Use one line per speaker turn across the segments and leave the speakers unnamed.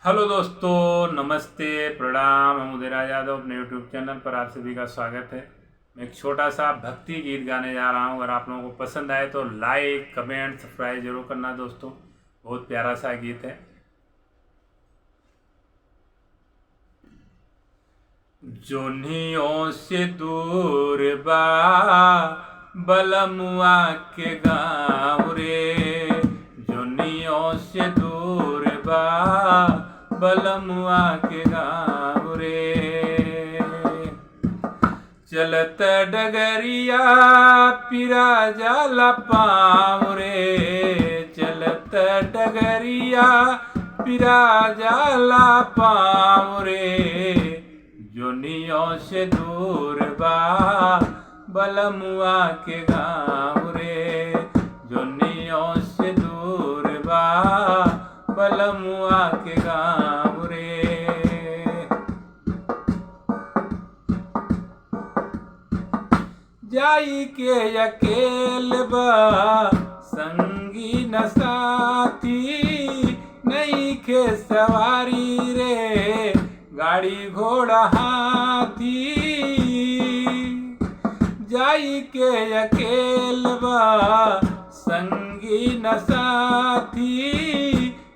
Hello दोस्तों, नमस्ते, प्रणाम। हम उदयराज यादव अपने यूट्यूब चैनल पर आप सभी का स्वागत है। मैं एक छोटा सा भक्ति गीत गाने जा रहा हूँ। अगर आप लोगों को पसंद आए तो लाइक, कमेंट, सब्सक्राइब जरूर करना दोस्तों। बहुत प्यारा सा गीत है। जोनियों से दूर बा बलमुआ के गाँव रे, जोनियों से दूर बा बलमुआ के गाँव रे। चलत डगरिया पिरा जाला पाँव रे, चलत डगरिया पिरा जाला पाँव रे। जोनियों से दूर बा बलमुआ के गाँव रे, जोनियों से दूर बा बलमुआ के गाँव रे। जाई के अकेल बा संगी न साथी, नहीं के सवारी रे गाड़ी घोड़ा हाथी। जाई के अकेल बा संगी न साथी,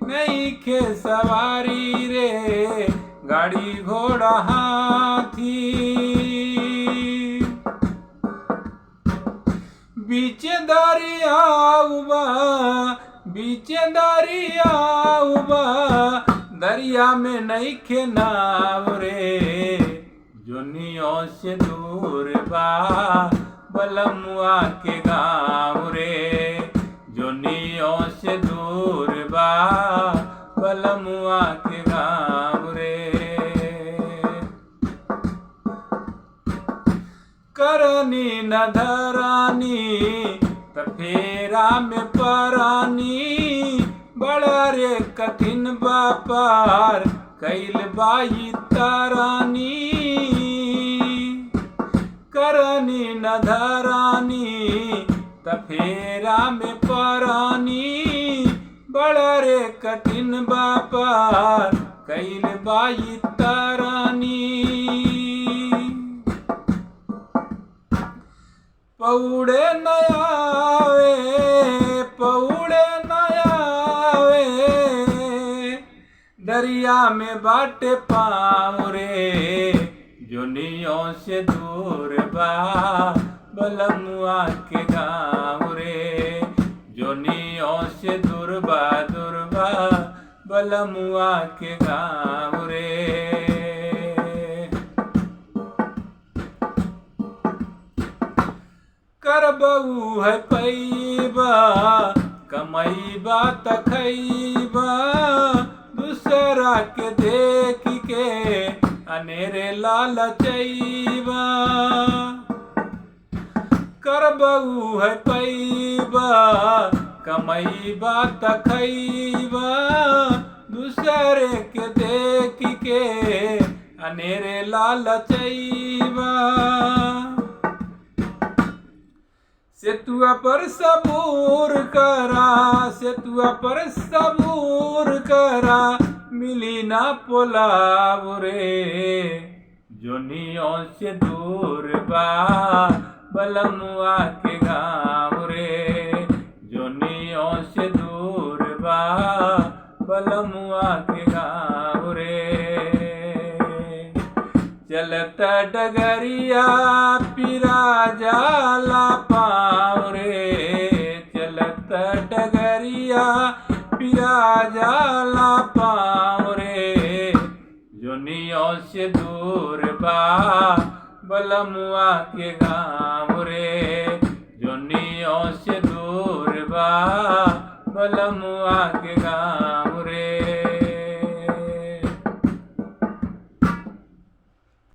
नहीं के सवारी रे गाड़ी घोड़ा हाथी। बीच दरियाउबा, बीच दरियाउबा, दरिया में नहीं के नाव रे। जोनियों से दूर बा बलमुआ के गाँव रे, जोनियों से दूर बा बलमुआ के गाँव रे। करनी न धरानी तफेरा में परानी, बड़ा रे कठिन व्यापार कैल बाई तारानी। करनी न धरानी तफेरा में परानी, बड़ा रे कठिन व्यापार कैल बाई तारानी। पौड़े नयावे, पौड़े नयावे, दरिया में बाटे पाँव रे। जोनियों से दूर बा बलमुआ के गाँव रे, जोनियों से दूर बा बलमुआ के गाँव रे। करबऊ है पैबा कमैबा तखैबा, दूसरा के देख के अनेरे लालचैबा। करबऊ है पैबा कमैबा तखैबा, दूसरे के देख के अनेरे लालचैबा। सेतुआ पर सबूर करा, सेतुआ पर सबूर करा, मिली ना पोलाव रे। जोनियों से दूर बा बलमुआ के गाँव रे, जोनियों से दूर बा बलमुआ के गाँव रे। चलत डगरिया पिरा जाला पाँव रे, चलत डगरिया पिरा जाला पाँव रे। जोनियों से दूर बा बलमुआ के गाँव रे, जोनियों से दूर बा बलमुआ के गाँव।